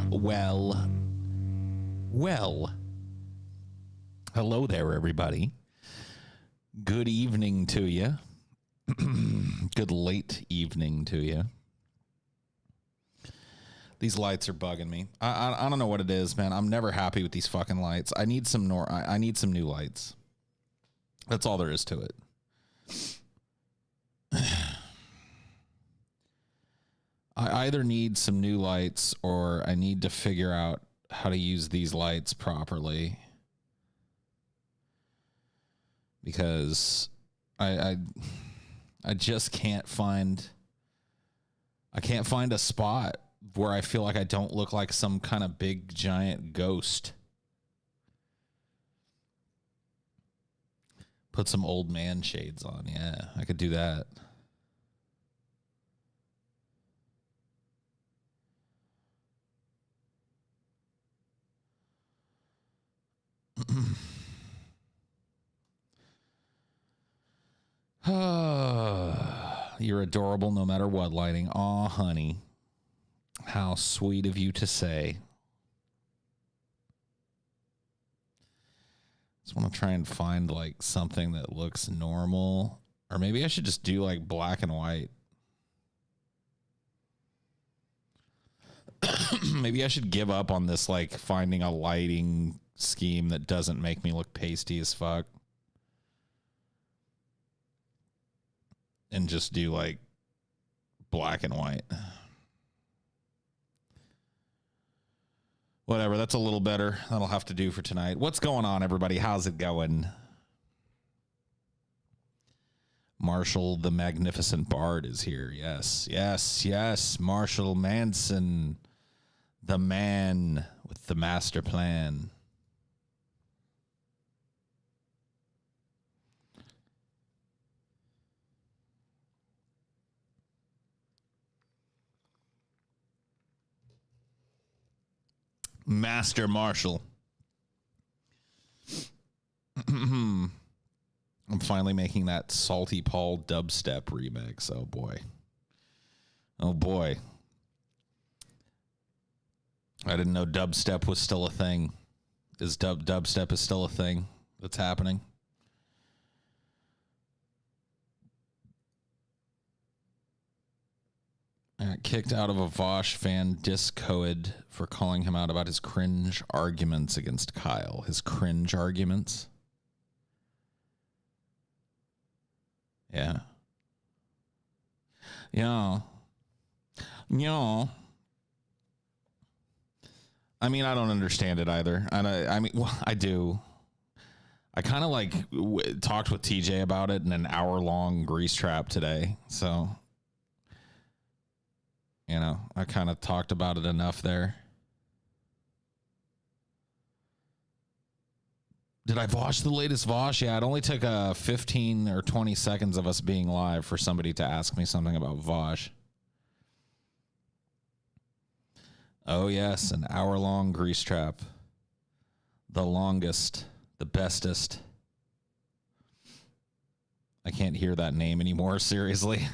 Well. Hello there, everybody. Good evening to you. Good late evening to you. These lights are bugging me. I don't know what it is, man. I'm never happy with these fucking lights. I need some I need some new lights. That's all there is to it. I either need some new lights or I need to figure out how to use these lights properly. Because I just can't find a spot where I feel like I don't look like some kind of big giant ghost. Put some old man shades on. Yeah, I could do that. You're adorable no matter what, lighting. Aw, honey. How sweet of you to say. Just want to try and find like something that looks normal. Or maybe I should just do like black and white. Maybe I should give up on this like finding a lighting scheme that doesn't make me look pasty as fuck. And just do like black and white. Whatever, that's a little better. That'll have to do for tonight. What's going on, everybody? How's it going? Marshall the Magnificent Bard is here. Yes, yes, yes. Marshall Manson, the man with the master plan. Master Marshall. I'm finally making that Salty Paul dubstep remix. Oh boy. Oh boy. I didn't know dubstep was still a thing. Dubstep is still a thing that's happening. I got kicked out of a Vosh fan Discord for calling him out about his cringe arguments against Kyle. His cringe arguments. Yeah. Yeah. Yeah. I mean, I don't understand it either. I mean, well, I do. I kind of like talked with TJ about it in an hour-long grease trap today. So, you know, I kind of talked about it enough there. Did I watch the latest Vosh? Yeah, it only took 15 or 20 seconds of us being live for somebody to ask me something about Vosh. Oh, yes, an hour-long grease trap. The longest, the bestest. I can't hear that name anymore, seriously.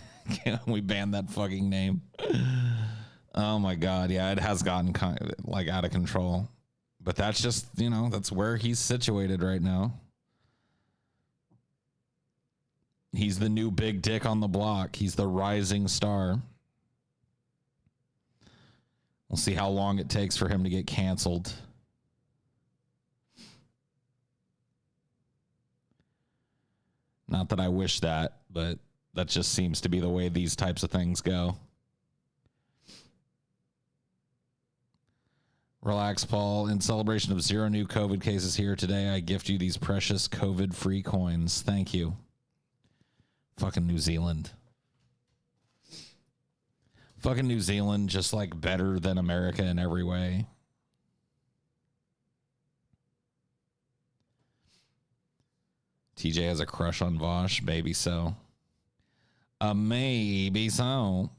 Can't we ban that fucking name? Oh, my God. Yeah, it has gotten kind of, like out of control. But that's just, you know, that's where he's situated right now. He's the new big dick on the block. He's the rising star. We'll see how long it takes for him to get canceled. Not that I wish that, but that just seems to be the way these types of things go. Relax, Paul. In celebration of 0 new COVID cases here today, I gift you these precious COVID-free coins. Thank you. Fucking New Zealand. Fucking New Zealand, just like better than America in every way. TJ has a crush on Vosh. Maybe so. Maybe so.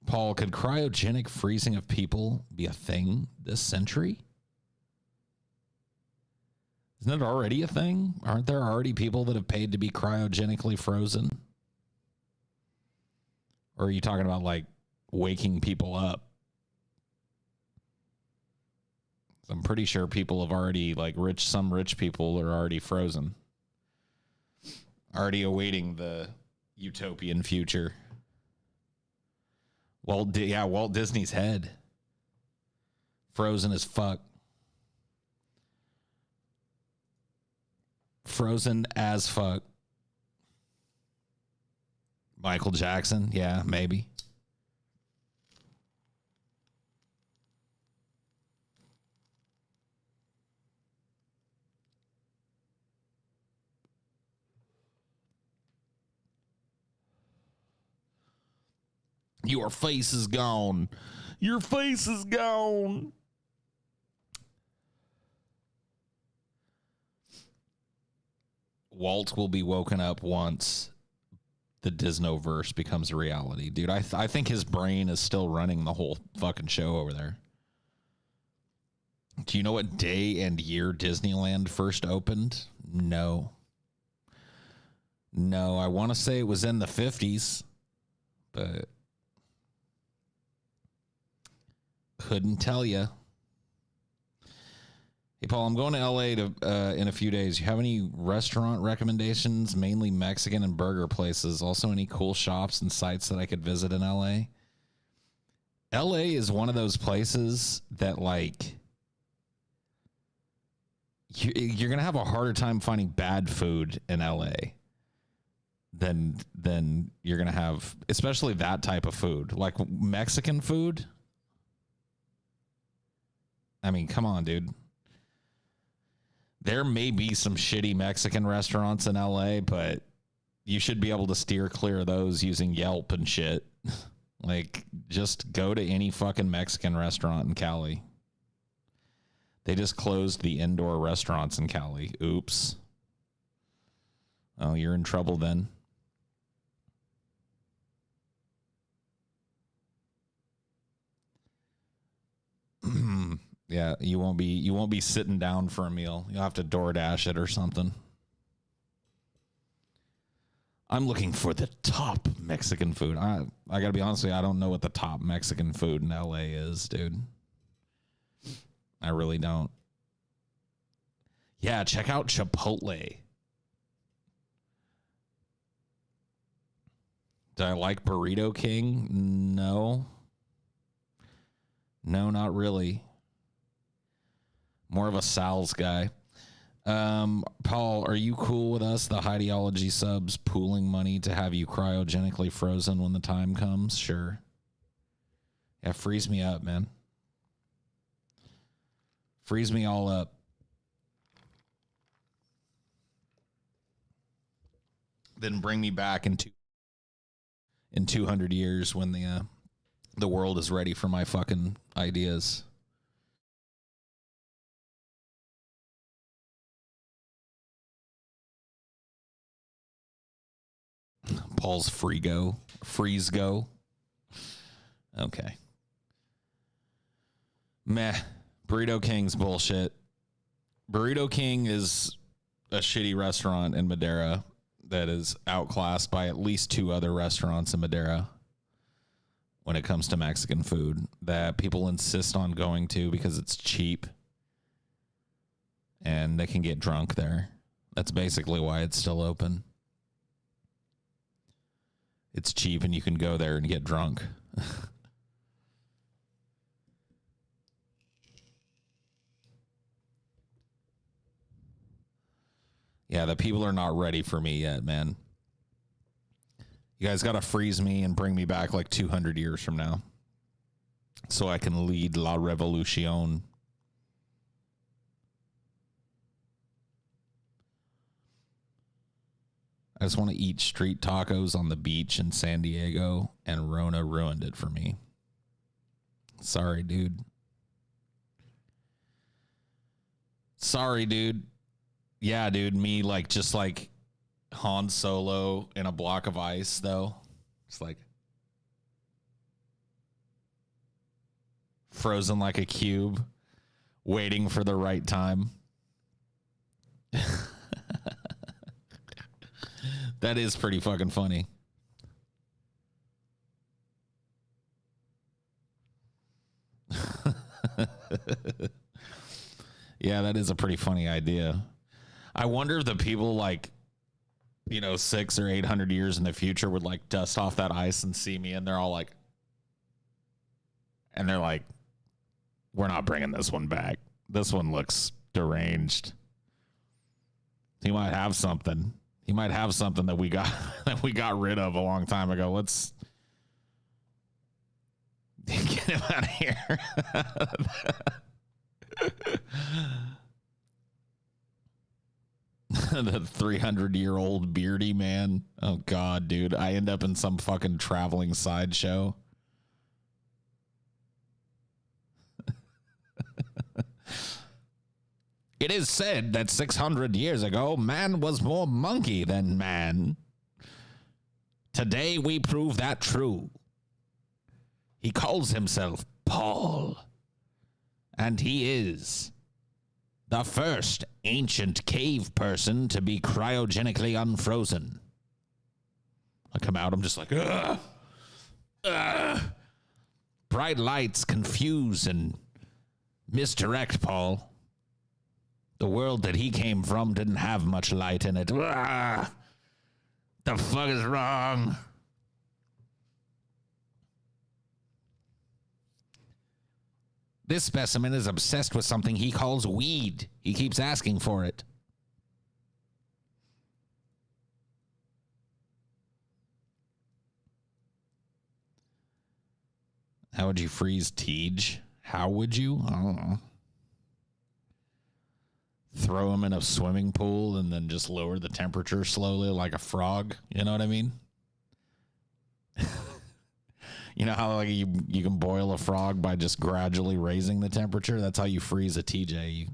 Paul, could cryogenic freezing of people be a thing this century? Isn't it already a thing? Aren't there already people that have paid to be cryogenically frozen? Or are you talking about like waking people up? I'm pretty sure people have already, like, some rich people are already frozen, already awaiting the utopian future. Walt Disney's head. Frozen as fuck. Frozen as fuck. Michael Jackson, yeah, maybe. Your face is gone. Your face is gone. Walt will be woken up once the Disneyverse becomes a reality. Dude, I think his brain is still running the whole fucking show over there. Do you know what day and year Disneyland first opened? No. No, I want to say it was in the 50s, but couldn't tell you. Hey, Paul, I'm going to LA in a few days. You have any restaurant recommendations, mainly Mexican and burger places? Also, any cool shops and sites that I could visit in LA? LA is one of those places that, like, you're going to have a harder time finding bad food in LA than you're going to have, especially that type of food. Like Mexican food. I mean, come on, dude. There may be some shitty Mexican restaurants in LA, but you should be able to steer clear of those using Yelp and shit. Like, just go to any fucking Mexican restaurant in Cali. They just closed the indoor restaurants in Cali. Oops. Oh, you're in trouble then. Yeah, you won't be sitting down for a meal. You'll have to DoorDash it or something. I'm looking for the top Mexican food. I gotta be honest with you, I don't know what the top Mexican food in LA is, dude. I really don't. Yeah, check out Chipotle. Do I like Burrito King? No. No, not really. More of a Sal's guy. Paul, are you cool with us, the Highdeology subs, pooling money to have you cryogenically frozen when the time comes? Sure. Yeah, freeze me up, man. Freeze me all up. Then bring me back in 200 years when the world is ready for my fucking ideas. Paul's freeze go. Okay. Meh. Burrito King's bullshit. Burrito King is a shitty restaurant in Madera that is outclassed by at least 2 other restaurants in Madera when it comes to Mexican food that people insist on going to because it's cheap and they can get drunk there. That's basically why it's still open. It's cheap and you can go there and get drunk. Yeah, the people are not ready for me yet, man. You guys got to freeze me and bring me back like 200 years from now so I can lead La Revolucion. I just want to eat street tacos on the beach in San Diego, and Rona ruined it for me. Sorry, dude. Sorry, dude. Yeah, dude, me like just like Han Solo in a block of ice, though. It's like frozen like a cube, waiting for the right time. That is pretty fucking funny. Yeah, that is a pretty funny idea. I wonder if the people like, 600 or 800 years in the future would like dust off that ice and see me, and they're all like, we're not bringing this one back. This one looks deranged. He might have something. He might have something that we got that we got rid of a long time ago. Let's get him out of here. The 300-year-old beardy man. Oh God, dude. I end up in some fucking traveling sideshow. It is said that 600 years ago, man was more monkey than man. Today we prove that true. He calls himself Paul, and he is the first ancient cave person to be cryogenically unfrozen. I come out, I'm just like, ugh, ugh. Bright lights confuse and misdirect Paul. The world that he came from didn't have much light in it. Ugh. The fuck is wrong? This specimen is obsessed with something he calls weed. He keeps asking for it. How would you freeze Tej? How would you? I don't know. Throw him in a swimming pool and then just lower the temperature slowly like a frog. You know what I mean? You know how like you can boil a frog by just gradually raising the temperature? That's how you freeze a TJ. You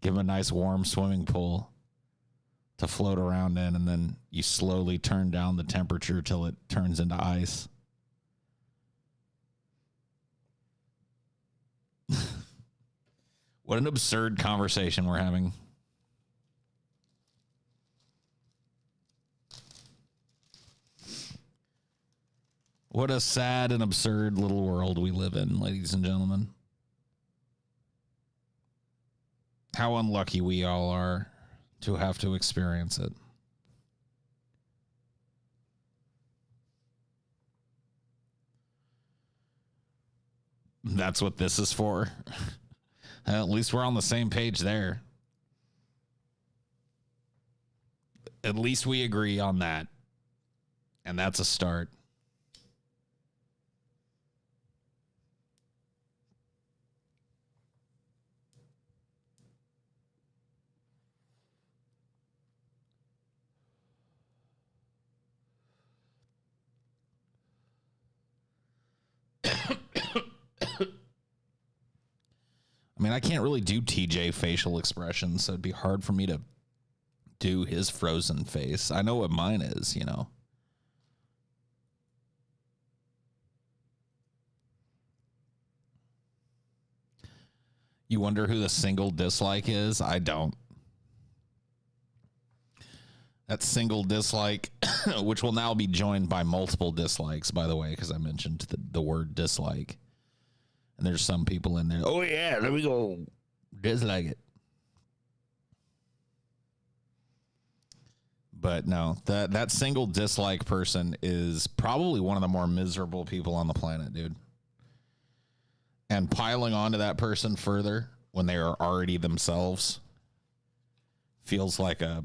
give him a nice warm swimming pool to float around in, and then you slowly turn down the temperature till it turns into ice. What an absurd conversation we're having. What a sad and absurd little world we live in, ladies and gentlemen. How unlucky we all are to have to experience it. That's what this is for. At least we're on the same page there. At least we agree on that. And that's a start. I mean, I can't really do TJ facial expressions, so it'd be hard for me to do his frozen face. I know what mine is, you know. You wonder who the single dislike is? I don't. That single dislike, which will now be joined by multiple dislikes, by the way, because I mentioned the word dislike. And there's some people in there. Oh, yeah, there we go. Dislike it. But no, that single dislike person is probably one of the more miserable people on the planet, dude. And piling onto that person further when they are already themselves feels like I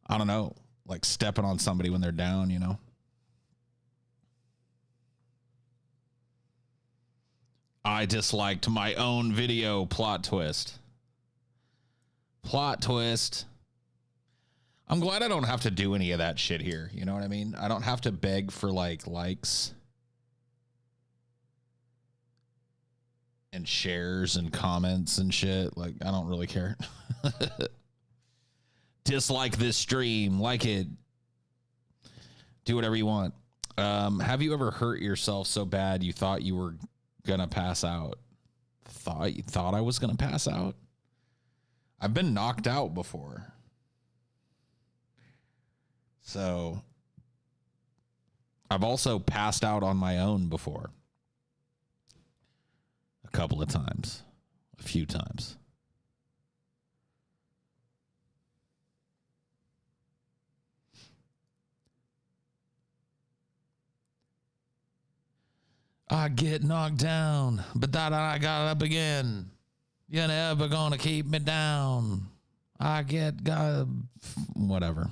don't know, like stepping on somebody when they're down, you know? I disliked my own video. Plot twist. Plot twist. I'm glad I don't have to do any of that shit here. You know what I mean? I don't have to beg for like likes and shares and comments and shit. Like, I don't really care. Dislike this stream. Like it. Do whatever you want. Have you ever hurt yourself so bad you thought you were gonna pass out? Thought I was gonna pass out? I've been knocked out before. So I've also passed out on my own before. A couple of times. a few times. I get knocked down, but that I got up again. You're never gonna keep me down. I get whatever.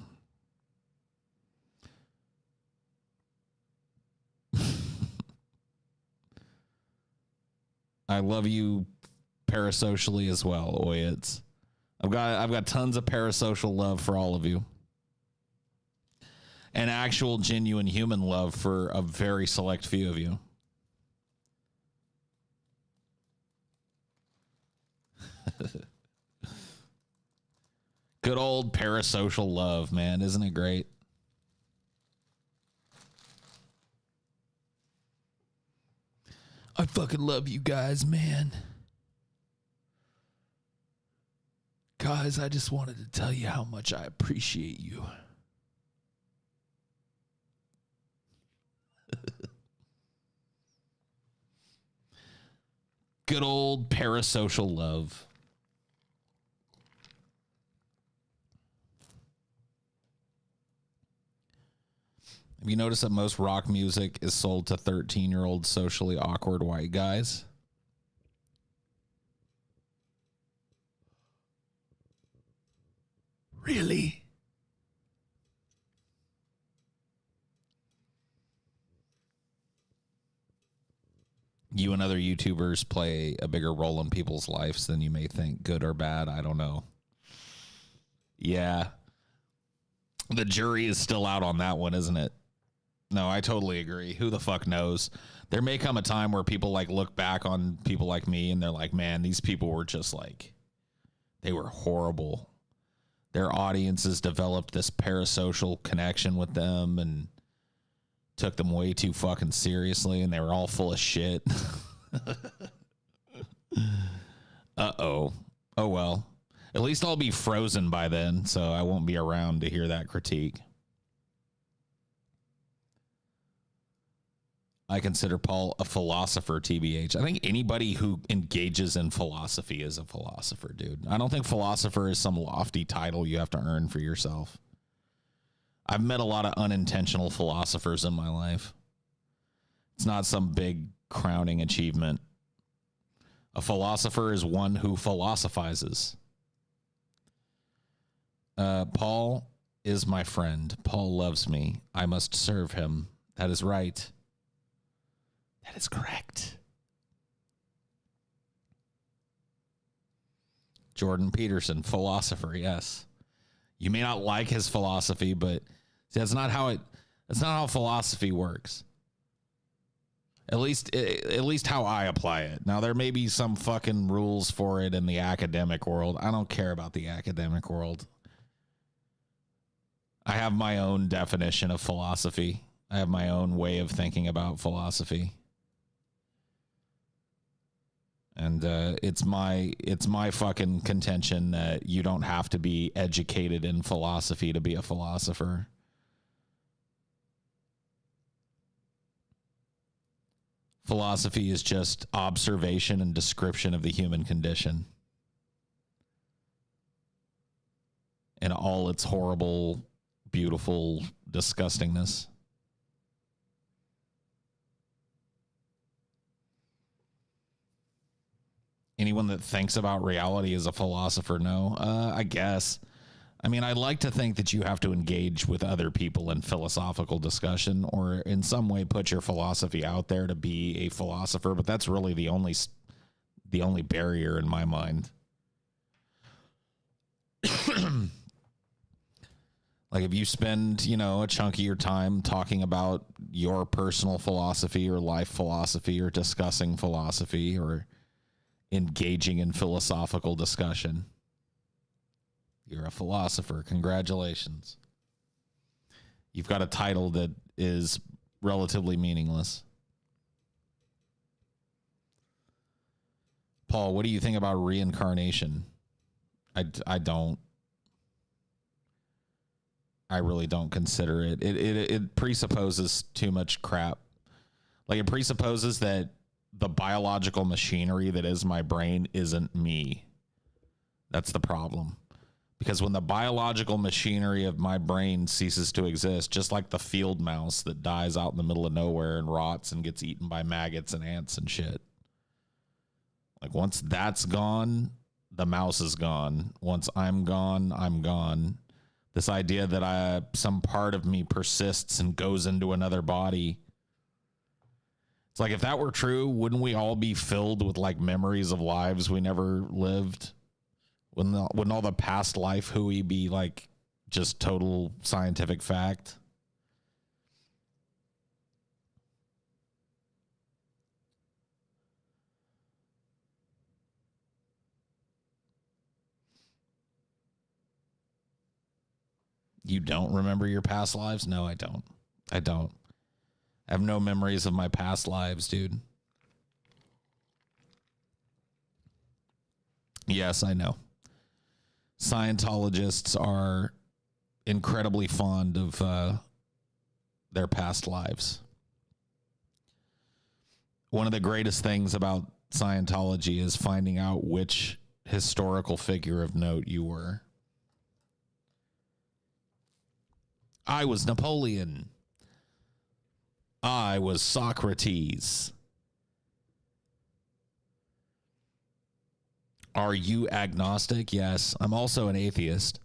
I love you parasocially as well, Oyits. I've got tons of parasocial love for all of you. And actual genuine human love for a very select few of you. Good old parasocial love, man. Isn't it great? I fucking love you guys, man. Guys, I just wanted to tell you how much I appreciate you. Good old parasocial love. Have you noticed that most rock music is sold to 13-year-old socially awkward white guys? Really? You and other YouTubers play a bigger role in people's lives than you may think, good or bad. I don't know. Yeah. The jury is still out on that one, isn't it? No, I totally agree. Who the fuck knows? There may come a time where people like look back on people like me and they're like, man, these people were just like, they were horrible. Their audiences developed this parasocial connection with them and took them way too fucking seriously, and they were all full of shit. Uh-oh. Oh, well. At least I'll be frozen by then, so I won't be around to hear that critique. I consider Paul a philosopher, TBH. I think anybody who engages in philosophy is a philosopher, dude. I don't think philosopher is some lofty title you have to earn for yourself. I've met a lot of unintentional philosophers in my life. It's not some big crowning achievement. A philosopher is one who philosophizes. Paul is my friend. Paul loves me. I must serve him. That is right. That is correct. Jordan Peterson, philosopher, yes. You may not like his philosophy, but see, that's not how philosophy works. At least how I apply it. Now, there may be some fucking rules for it in the academic world. I don't care about the academic world. I have my own definition of philosophy. I have my own way of thinking about philosophy. And it's my fucking contention that you don't have to be educated in philosophy to be a philosopher. Philosophy is just observation and description of the human condition. And all its horrible, beautiful disgustingness. Anyone that thinks about reality is a philosopher, no? I guess. I mean, I'd like to think that you have to engage with other people in philosophical discussion or in some way put your philosophy out there to be a philosopher, but that's really the only barrier in my mind. Like if you spend, a chunk of your time talking about your personal philosophy or life philosophy or discussing philosophy or engaging in philosophical discussion, you're a philosopher. Congratulations. You've got a title that is relatively meaningless. Paul, what do you think about reincarnation? I don't. I really don't consider it. It presupposes too much crap. Like it presupposes that the biological machinery that is my brain isn't me. That's the problem. Because when the biological machinery of my brain ceases to exist, just like the field mouse that dies out in the middle of nowhere and rots and gets eaten by maggots and ants and shit. Like once that's gone, the mouse is gone. Once I'm gone, I'm gone. This idea that some part of me persists and goes into another body. It's like if that were true, wouldn't we all be filled with like memories of lives we never lived? Wouldn't all the past life hooey be like just total scientific fact? You don't remember your past lives? No, I don't. I don't. I have no memories of my past lives, dude. Yes, I know. Scientologists are incredibly fond of their past lives. One of the greatest things about Scientology is finding out which historical figure of note you were. I was Napoleon. I was Socrates. Are you agnostic? Yes. I'm also an atheist.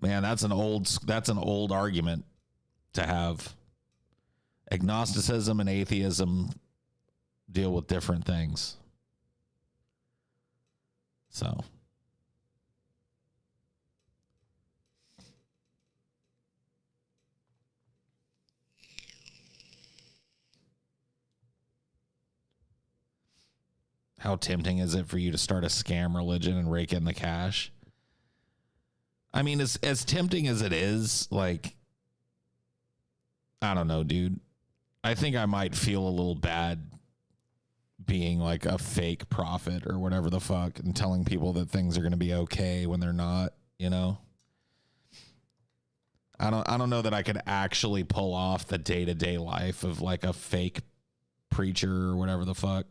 Man, that's an old argument to have. Agnosticism and atheism deal with different things. So how tempting is it for you to start a scam religion and rake in the cash? I mean, as tempting as it is, like, I don't know, dude. I think I might feel a little bad being like a fake prophet or whatever the fuck and telling people that things are going to be okay when they're not, you know? I don't know that I could actually pull off the day-to-day life of like a fake preacher or whatever the fuck.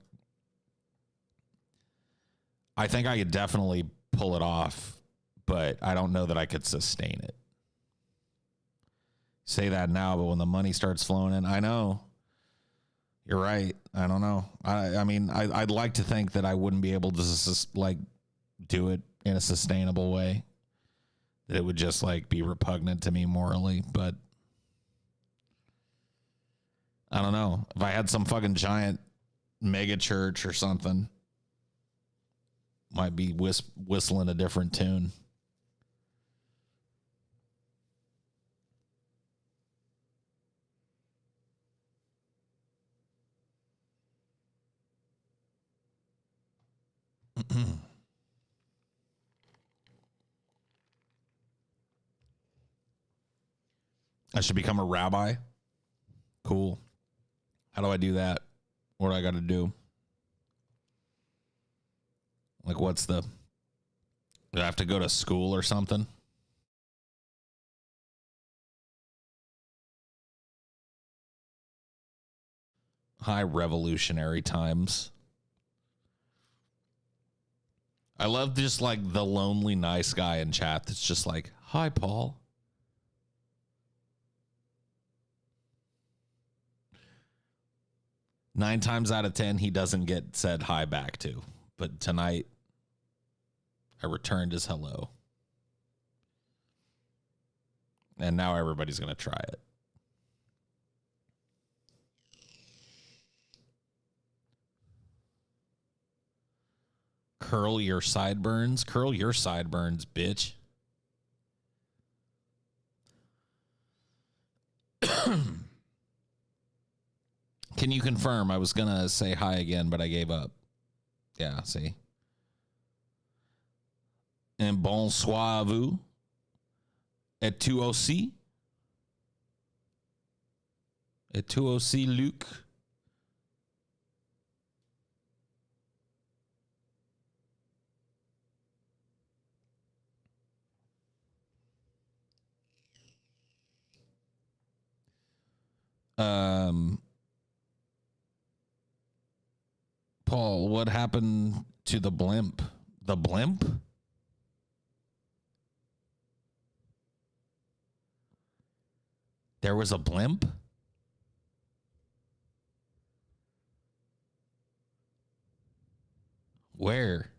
I think I could definitely pull it off, but I don't know that I could sustain it. Say that now, but when the money starts flowing in, I know. You're right. I don't know. I mean, I'd like to think that I wouldn't be able to like do it in a sustainable way. That it would just like be repugnant to me morally, but I don't know. If I had some fucking giant mega church or something, might be whistling a different tune. I should become a rabbi. Cool. How do I do that? What do I got to do? Like, do I have to go to school or something? High revolutionary times. I love just like the lonely nice guy in chat that's just like, hi, Paul. Nine times out of 10, he doesn't get said hi back to. But tonight, I returned his hello. And now everybody's going to try it. Curl your sideburns. Curl your sideburns, bitch. Can you confirm? I was going to say hi again, but I gave up. Yeah, see. And bonsoir à vous. Et tu aussi? Et tu aussi, Luc? Um, Paul, what happened to the blimp? The blimp? There was a blimp? Where?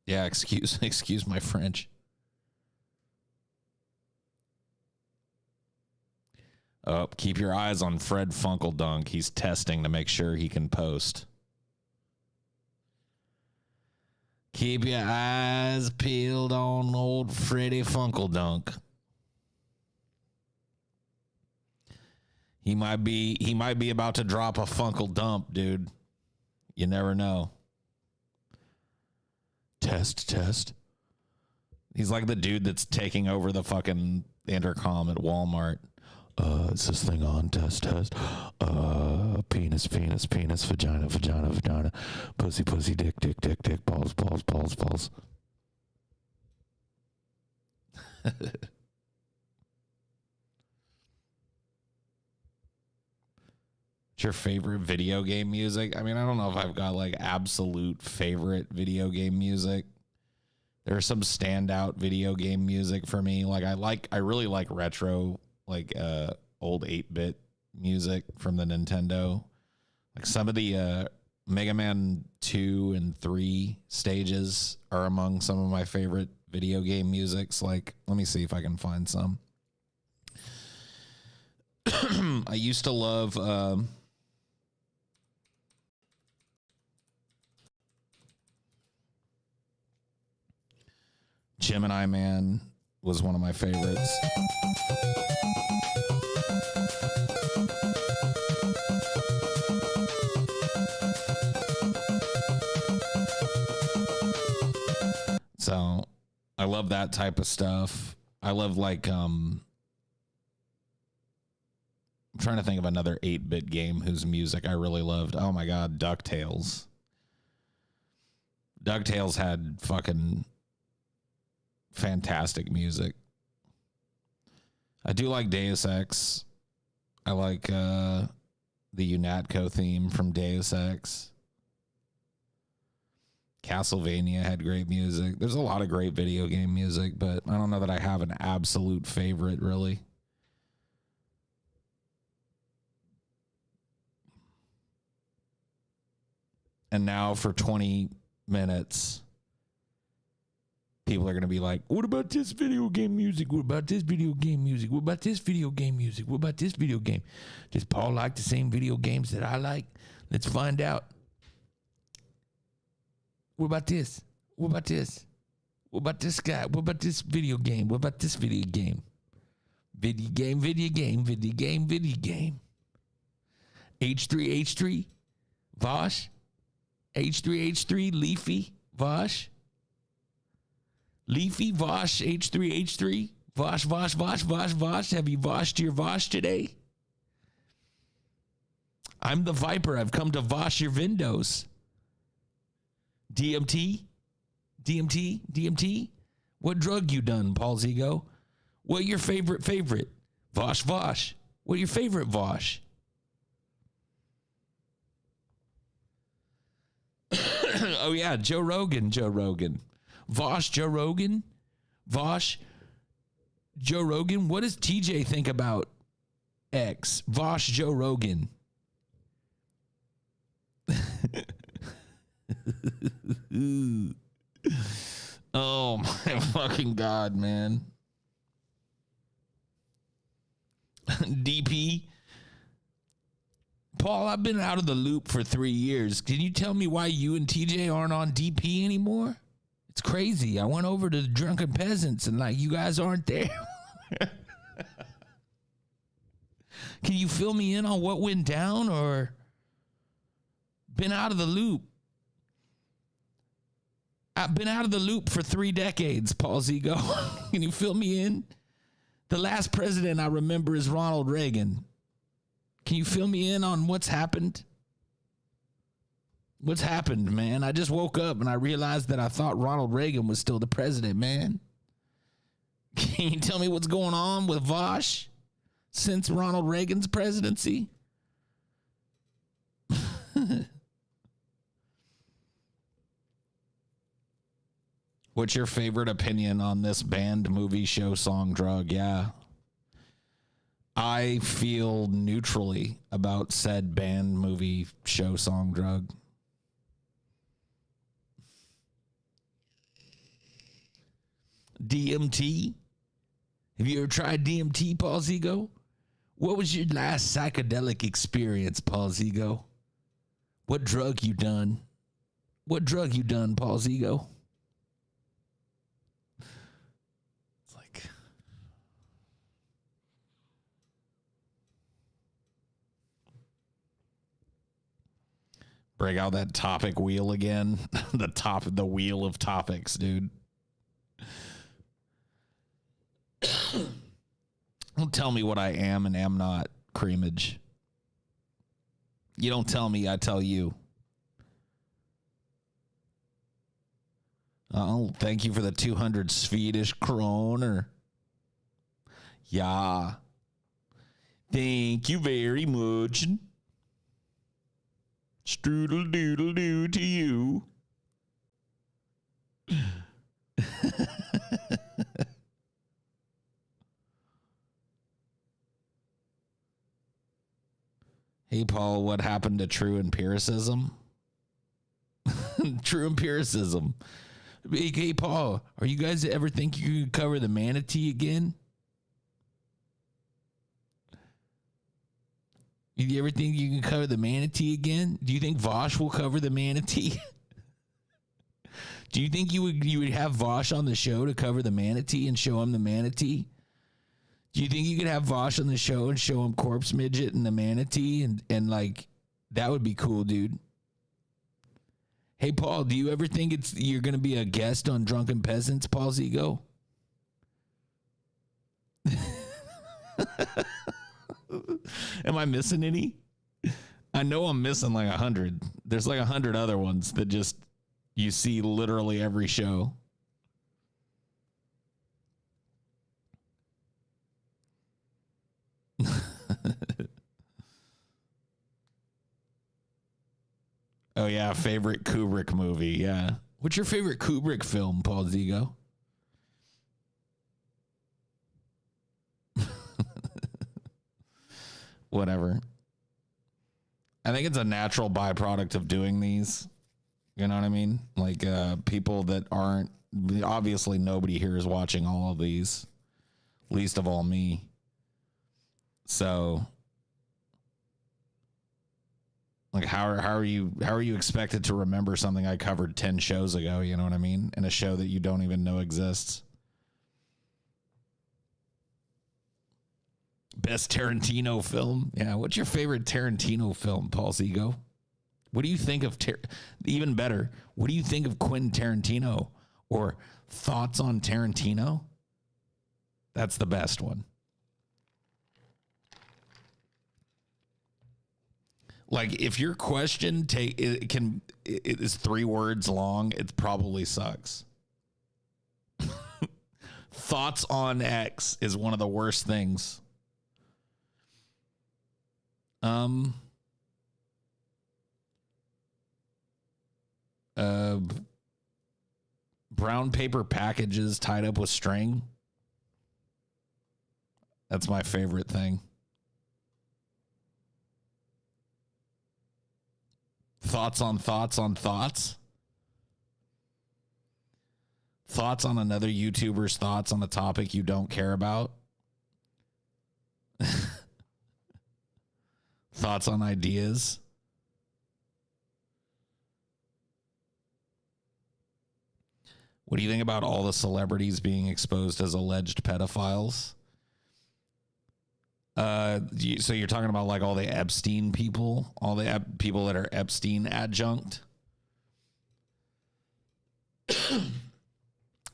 Yeah, excuse my French. Oh, keep your eyes on Fred Funkeldunk. He's testing to make sure he can post. Keep your eyes peeled on old Freddy Funkeldunk. He might be about to drop a Funkle dump, dude. You never know. Test. He's like the dude that's taking over the fucking intercom at Walmart. Is this thing on? Test. Penis, vagina. Pussy, dick, balls. What's your favorite video game music? I mean, I don't know if I've got like absolute favorite video game music. There's some standout video game music for me. Like I really like retro, like old 8-bit music from the Nintendo. Like some of the Mega Man 2 and 3 stages are among some of my favorite video game musics. Like, let me see if I can find some. I used to love Gemini Man was one of my favorites. So I love that type of stuff. I love like I'm trying to think of another 8-bit game whose music I really loved. Oh my God, DuckTales. DuckTales had fucking fantastic music. I do like Deus Ex. I like the UNATCO theme from Deus Ex. Castlevania had great music. There's a lot of great video game music, but I don't know that I have an absolute favorite, really. And now for 20 minutes, people are going to be like, what about this video game music? What about this video game music? What about this video game music? What about this video game? Does Paul like the same video games that I like? Let's find out. What about this? What about this? What about this guy? What about this video game? What about this video game? Video game. H3, Vosh. H3, Leafy, Vosh. Leafy, Vosh, H3. Vosh. Have you washed your Vosh today? I'm the Viper. I've come to Vosh your windows. DMT. What drug you done, Paul Zigo? What your favorite? Vosh. What your favorite Vosh? Oh yeah, Joe Rogan. Vosh, Joe Rogan. Vosh, Joe Rogan. What does TJ think about X? Vosh, Joe Rogan. Oh my fucking God, man. DP. Paul, I've been out of the loop for 3 years. Can you tell me why you and TJ aren't on DP anymore? It's crazy. I went over to the Drunken Peasants and like you guys aren't there. Can you fill me in on what went down or been out of the loop? I've been out of the loop for 3 decades, Paul Zigo. Can you fill me in? The last president I remember is Ronald Reagan. Can you fill me in on what's happened? What's happened, man? I just woke up and I realized that I thought Ronald Reagan was still the president, man. Can you tell me what's going on with Vosh since Ronald Reagan's presidency? What's your favorite opinion on this band, movie, show, song, drug? Yeah. I feel neutrally about said band, movie, show, song, drug. DMT? Have you ever tried DMT, Paul Zigo? What was your last psychedelic experience, Paul Zigo? What drug you done? What drug you done, Paul Zigo? It's like... Break out that topic wheel again. The wheel of topics, dude. Don't tell me what I am and am not, Creamage. You don't tell me, I tell you. Oh, thank you for the 200 Swedish kroner. Yeah. Thank you very much. Strudel doodle doo to you. Hey, Paul, what happened to true empiricism? True empiricism. Hey, Paul, are you guys ever think you could cover the manatee again? Do you ever think you can cover the manatee again? Do you think Vosh will cover the manatee? Do you think you would have Vosh on the show to cover the manatee and show him the manatee? Do you think you could have Vosh on the show and show him Corpse Midget and the manatee and like that would be cool, dude. Hey, Paul, do you ever think you're going to be a guest on Drunken Peasants, Paul Zigo? Am I missing any? I know I'm missing like 100. There's like 100 other ones that just you see literally every show. Oh, yeah. Favorite Kubrick movie. Yeah. What's your favorite Kubrick film, Paul Zigo? Whatever. I think it's a natural byproduct of doing these. You know what I mean? Like people that aren't, obviously nobody here is watching all of these, least of all me. So like how are you expected to remember something I covered 10 shows ago, you know what I mean? In a show that you don't even know exists. Best Tarantino film? Yeah, what's your favorite Tarantino film, Paul Zigo? What do you think of even better? What do you think of Quentin Tarantino or thoughts on Tarantino? That's the best one. Like if your question it is 3 words long, it probably sucks. Thoughts on X is one of the worst things. Brown paper packages tied up with string. That's my favorite thing. Thoughts on thoughts on thoughts. Thoughts on another YouTuber's thoughts on a topic you don't care about. Thoughts on ideas. What do you think about all the celebrities being exposed as alleged pedophiles? So you're talking about like all the Epstein people, all the people that are Epstein adjunct?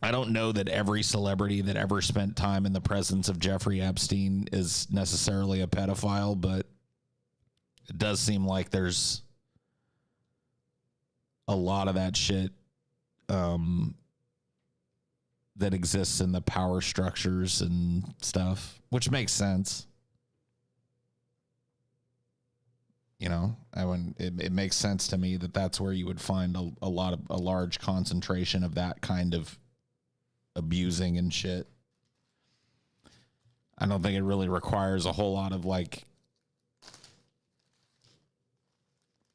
I don't know that every celebrity that ever spent time in the presence of Jeffrey Epstein is necessarily a pedophile, but it does seem like there's a lot of that shit that exists in the power structures and stuff, which makes sense. You know, it makes sense to me that that's where you would find a large concentration of that kind of abusing and shit. I don't think it really requires a whole lot of like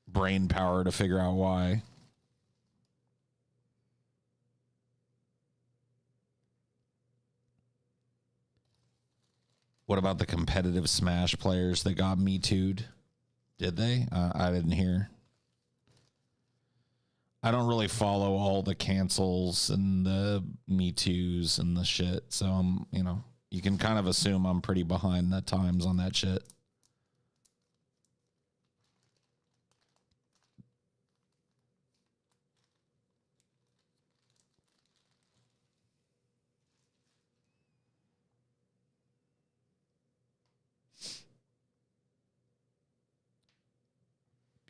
brain power to figure out why. What about the competitive Smash players that got Me Too'd? Did they? I didn't hear. I don't really follow all the cancels and the Me Too's and the shit. So I'm, you know, you can kind of assume I'm pretty behind the times on that shit.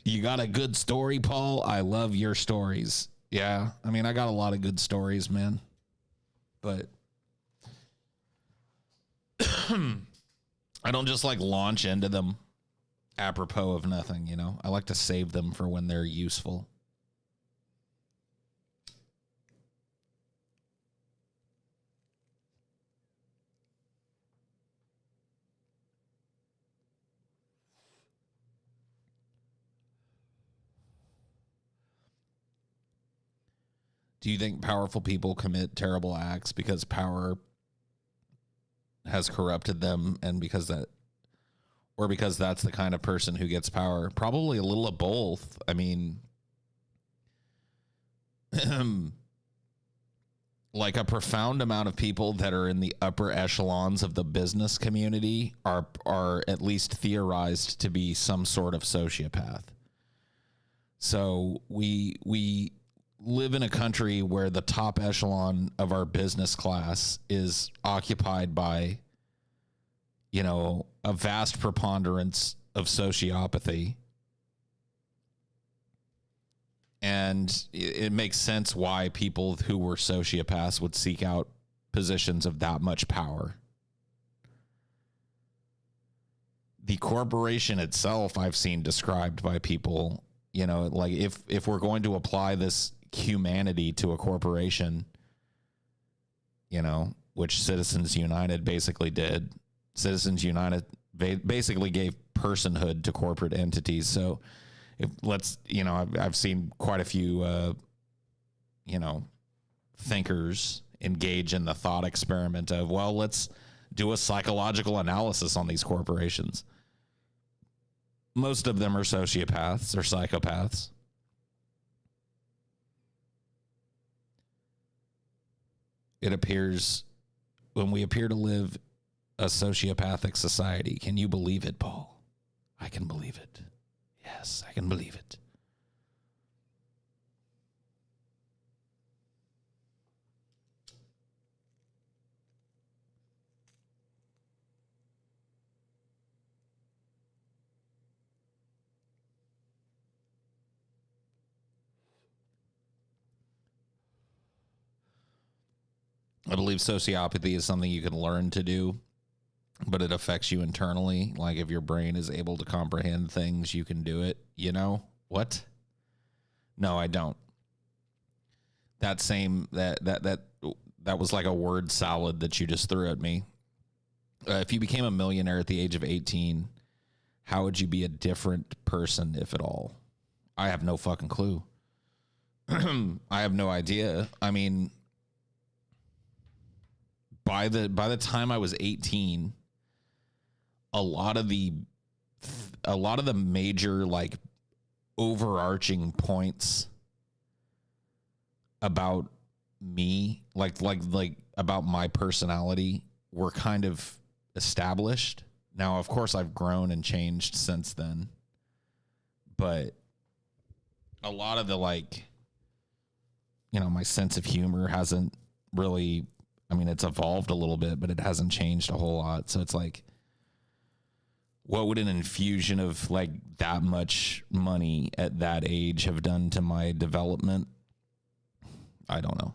You got a good story, Paul? I love your stories. Yeah, I mean, I got a lot of good stories, man. But I don't just like launch into them apropos of nothing, you know? I like to save them for when they're useful. Do you think powerful people commit terrible acts because power has corrupted them and because that's the kind of person who gets power? Probably a little of both. I mean, like a profound amount of people that are in the upper echelons of the business community are at least theorized to be some sort of sociopath. So we live in a country where the top echelon of our business class is occupied by, you know, a vast preponderance of sociopathy. And it makes sense why people who were sociopaths would seek out positions of that much power. The corporation itself, I've seen described by people, you know, like if we're going to apply this humanity to a corporation, you know, which Citizens United basically did. Citizens United basically gave personhood to corporate entities. So I've seen quite a few, thinkers engage in the thought experiment of, well, let's do a psychological analysis on these corporations. Most of them are sociopaths or psychopaths. It appears when we appear to live a sociopathic society. Can you believe it, Paul? I can believe it. Yes, I can believe it. I believe sociopathy is something you can learn to do, but it affects you internally. Like if your brain is able to comprehend things, you can do it. You know what? No, I don't. That was like a word salad that you just threw at me. If you became a millionaire at the age of 18, how would you be a different person, if at all? I have no fucking clue. I have no idea. I mean, by the time I was 18, a lot of the major like overarching points about me, like about my personality, were kind of established. Now, of course, I've grown and changed since then, but a lot of the my sense of humor hasn't really, I mean, it's evolved a little bit, but it hasn't changed a whole lot. So it's like, what would an infusion of like that much money at that age have done to my development? I don't know.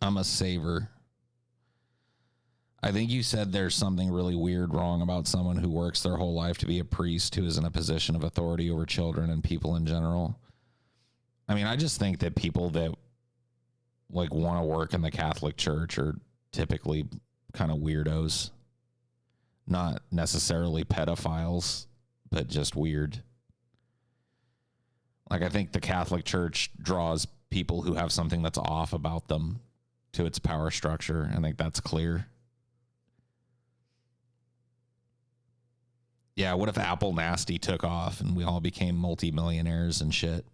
I'm a saver. I think you said there's something really weird wrong about someone who works their whole life to be a priest who is in a position of authority over children and people in general. I mean, I just think that people that like want to work in the Catholic Church are typically kind of weirdos. Not necessarily pedophiles, but just weird. Like, I think the Catholic Church draws people who have something that's off about them to its power structure. I think that's clear. Yeah, what if Apple Nasty took off and we all became multimillionaires and shit?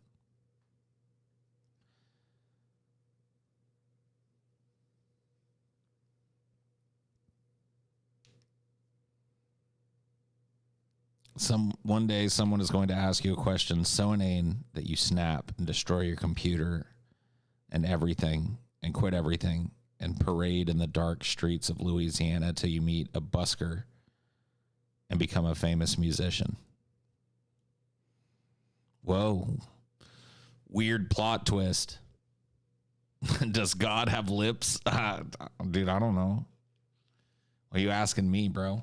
One day someone is going to ask you a question so inane that you snap and destroy your computer and everything and quit everything and parade in the dark streets of Louisiana till you meet a busker and become a famous musician. Whoa. Weird plot twist. Does God have lips? Dude, I don't know. What are you asking me, bro?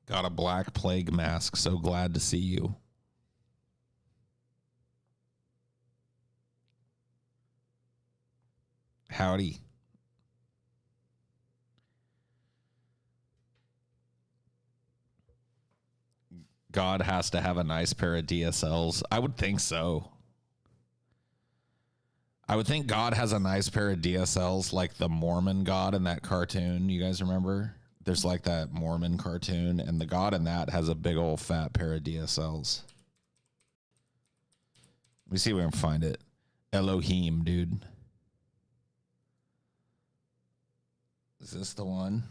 Got a black plague mask. So glad to see you. Howdy. God has to have a nice pair of DSLs. I would think so. I would think God has a nice pair of DSLs like the Mormon God in that cartoon. You guys remember? There's like that Mormon cartoon, and the God in that has a big old fat pair of DSLs. Let me see if we can find it. Elohim, dude. Is this the one?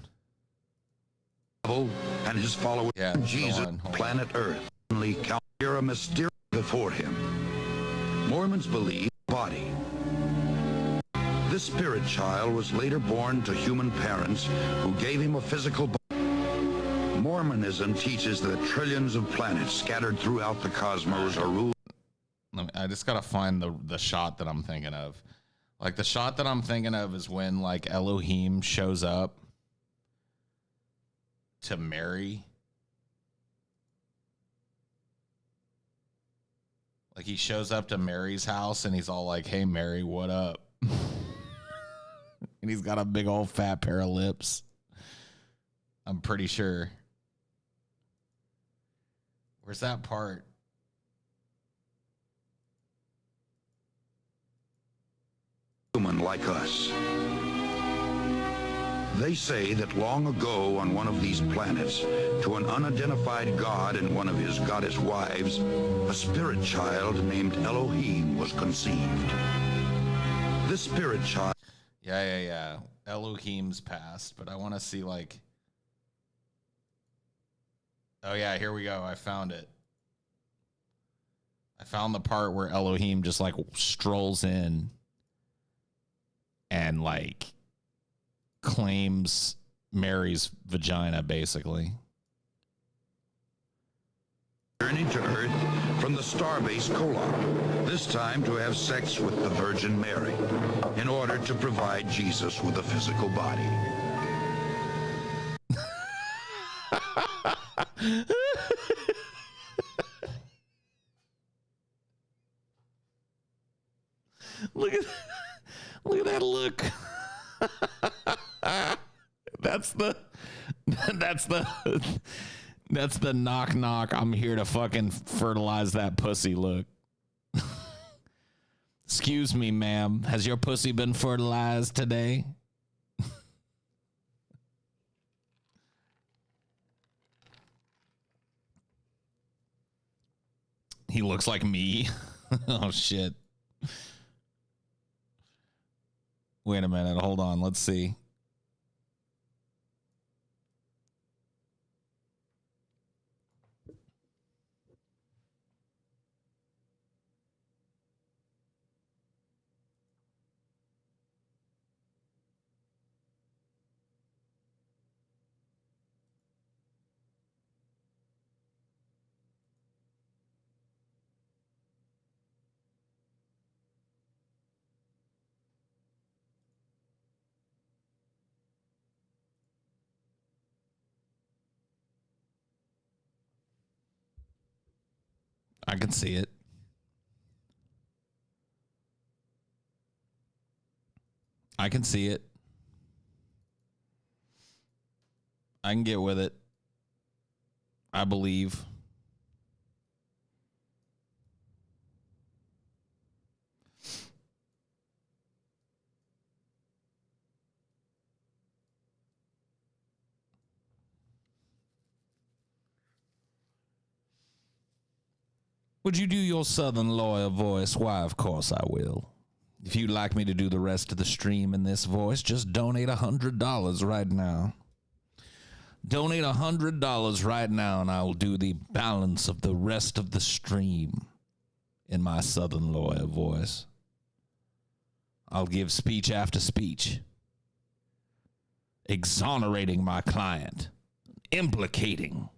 And his followers, yeah, Jesus, planet Earth, only count a mysterious before him. Mormons believe body. This spirit child was later born to human parents who gave him a physical body. Mormonism teaches that trillions of planets scattered throughout the cosmos are ruled. I just gotta find the shot that I'm thinking of. Like, the shot that I'm thinking of is when like Elohim shows up to Mary. Like, he shows up to Mary's house and he's all like, "Hey Mary, what up?" And he's got a big old fat pair of lips. I'm pretty sure. Where's that part? Human like us. They say that long ago on one of these planets, to an unidentified god and one of his goddess wives, a spirit child named Elohim was conceived. This spirit child... Yeah. Elohim's passed, but I want to see like... Oh yeah, here we go. I found it. I found the part where Elohim just like strolls in and like claims Mary's vagina, basically. Journey to Earth from the starbase Kolob, this time to have sex with the Virgin Mary, in order to provide Jesus with a physical body. Look at that look. That's the knock knock. I'm here to fucking fertilize that pussy look. Excuse me, ma'am. Has your pussy been fertilized today? He looks like me. Oh shit. Wait a minute. Hold on. Let's see. I can see it. I can see it. I can get with it. I believe. Would you do your Southern lawyer voice? Why, of course I will. If you'd like me to do the rest of the stream in this voice, just donate $100 right now. Donate $100 right now, and I will do the balance of the rest of the stream in my Southern lawyer voice. I'll give speech after speech, exonerating my client, implicating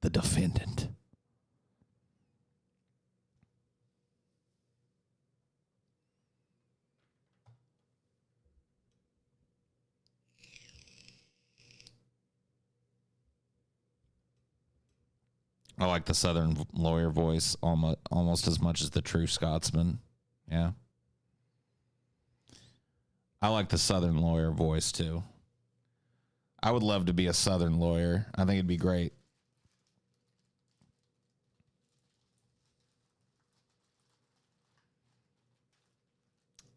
the defendant. I like the Southern lawyer voice almost as much as the true Scotsman. Yeah. I like the Southern lawyer voice too. I would love to be a Southern lawyer. I think it'd be great.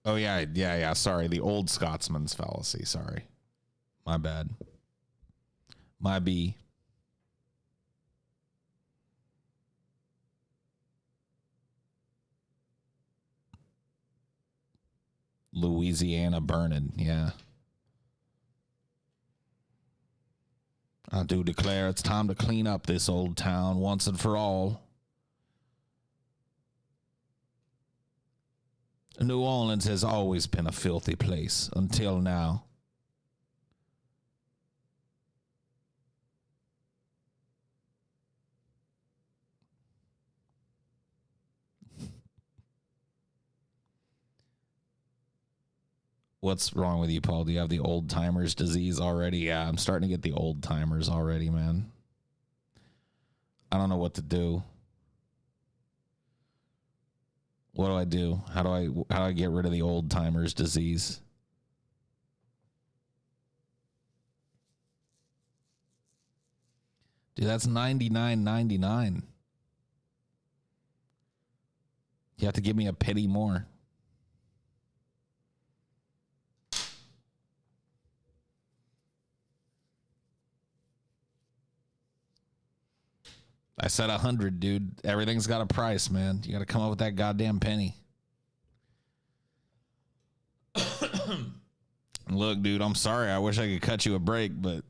Oh, yeah. Sorry. The old Scotsman's fallacy. Sorry. My bad. My B. Louisiana burning, yeah. I do declare it's time to clean up this old town once and for all. New Orleans has always been a filthy place until now. What's wrong with you, Paul? Do you have the old timers disease already? Yeah, I'm starting to get the old timers already, man. I don't know what to do. What do I do? How do I get rid of the old timers disease? Dude, that's $99.99. You have to give me a penny more. I said 100, dude. Everything's got a price, man. You got to come up with that goddamn penny. Look, dude, I'm sorry. I wish I could cut you a break, but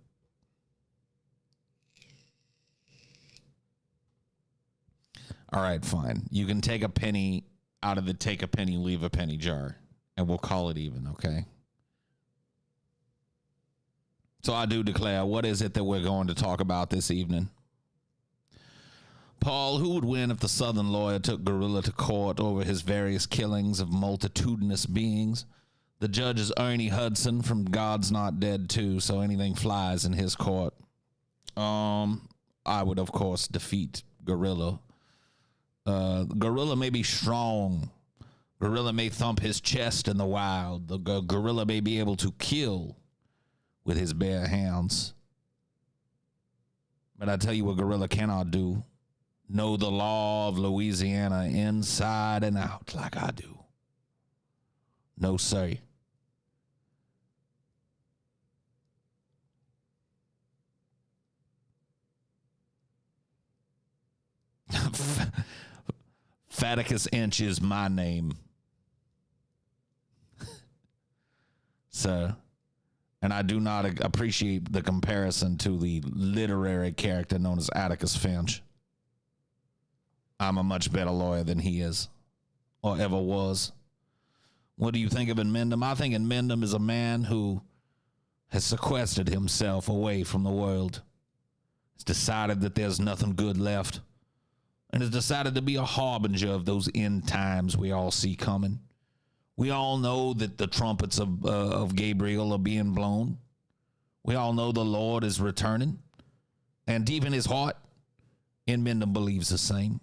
all right, fine. You can take a penny out of the take a penny, leave a penny jar, and we'll call it even, okay? So I do declare, what is it that we're going to talk about this evening? Paul, who would win if the Southern lawyer took Gorilla to court over his various killings of multitudinous beings? The judge is Ernie Hudson from God's Not Dead 2, so anything flies in his court. I would, of course, defeat Gorilla. Gorilla may be strong. Gorilla may thump his chest in the wild. The gorilla may be able to kill with his bare hands. But I tell you what Gorilla cannot do. Know the law of Louisiana inside and out like I do. No, sir. Faticus Inch is my name. Sir. And I do not appreciate the comparison to the literary character known as Atticus Finch. I'm a much better lawyer than he is, or ever was. What do you think of Mendham? I think Mendham is a man who has sequestered himself away from the world. He's decided that there's nothing good left, and has decided to be a harbinger of those end times we all see coming. We all know that the trumpets of Gabriel are being blown. We all know the Lord is returning, and deep in his heart, Mendham believes the same.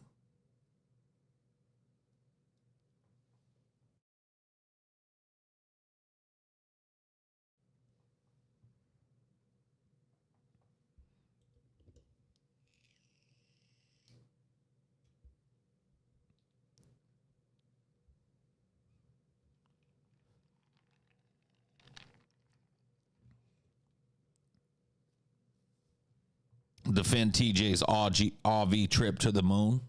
defend TJ's RV trip to the moon.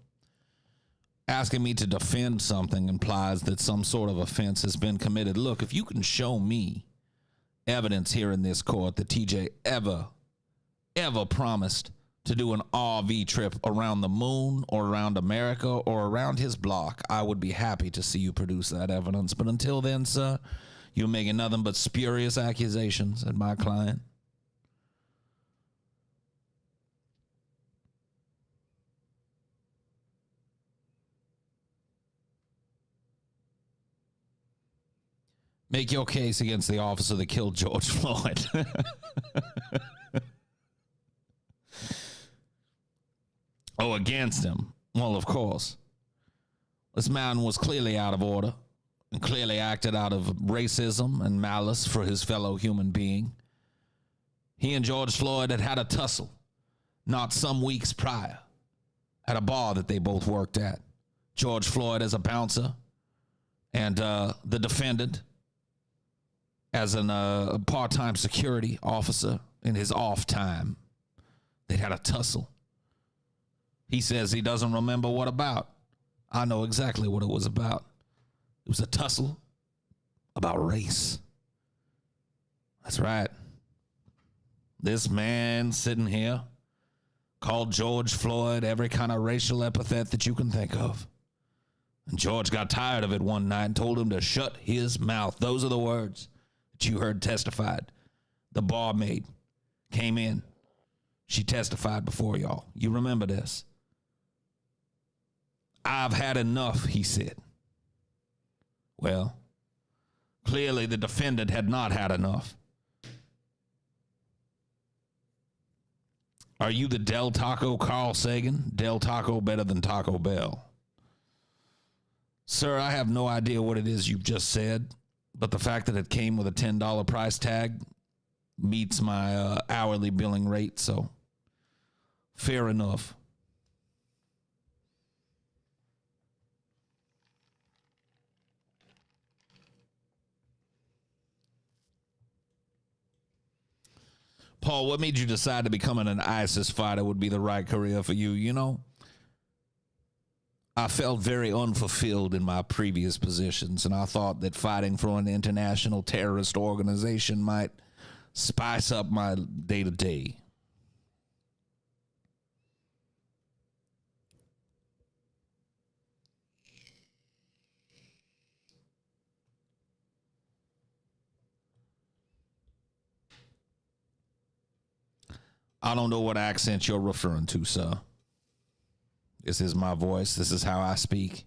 Asking me to defend something implies that some sort of offense has been committed. Look, if you can show me evidence here in this court that TJ ever promised to do an RV trip around the moon or around America or around his block, I would be happy to see you produce that evidence. But until then, sir, you're making nothing but spurious accusations at my client. Make your case against the officer that killed George Floyd. Oh, against him. Well, of course. This man was clearly out of order and clearly acted out of racism and malice for his fellow human being. He and George Floyd had a tussle not some weeks prior at a bar that they both worked at. George Floyd as a bouncer and the defendant as a part-time security officer in his off time. They had a tussle. He says he doesn't remember what about. I know exactly what it was about. It was a tussle about race. That's right. This man sitting here called George Floyd every kind of racial epithet that you can think of. And George got tired of it one night and told him to shut his mouth. Those are the words that you heard testified. The barmaid came in. She testified before y'all. You remember this. I've had enough, he said. Well, clearly the defendant had not had enough. Are you the Del Taco Carl Sagan? Del Taco better than Taco Bell. Sir, I have no idea what it is you've just said, but the fact that it came with a $10 price tag meets my hourly billing rate, so fair enough. Paul, what made you decide to becoming an ISIS fighter would be the right career for you? You know, I felt very unfulfilled in my previous positions, and I thought that fighting for an international terrorist organization might spice up my day-to-day. I don't know what accent you're referring to, sir. This is my voice. This is how I speak.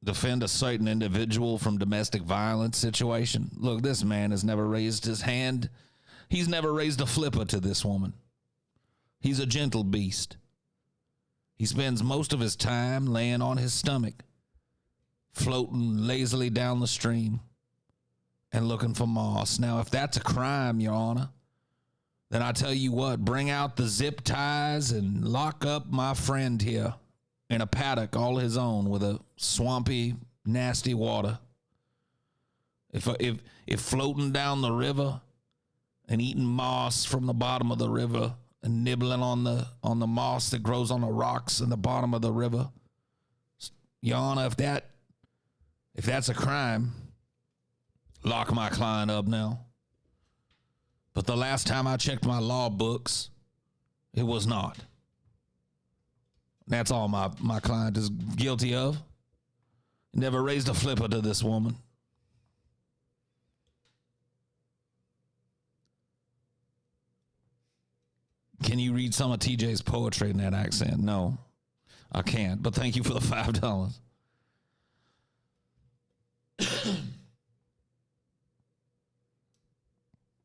Defend a certain individual from domestic violence situation. Look, this man has never raised his hand. He's never raised a flipper to this woman. He's a gentle beast. He spends most of his time laying on his stomach, floating lazily down the stream and looking for moss. Now, if that's a crime, Your Honor, then I tell you what, bring out the zip ties and lock up my friend here in a paddock all his own with a swampy, nasty water. If floating down the river and eating moss from the bottom of the river and nibbling on the moss that grows on the rocks in the bottom of the river, Your Honor, if that's a crime, lock my client up now. But the last time I checked my law books, it was not. That's all my client is guilty of. Never raised a flipper to this woman. Can you read some of TJ's poetry in that accent? No, I can't, but thank you for the $5.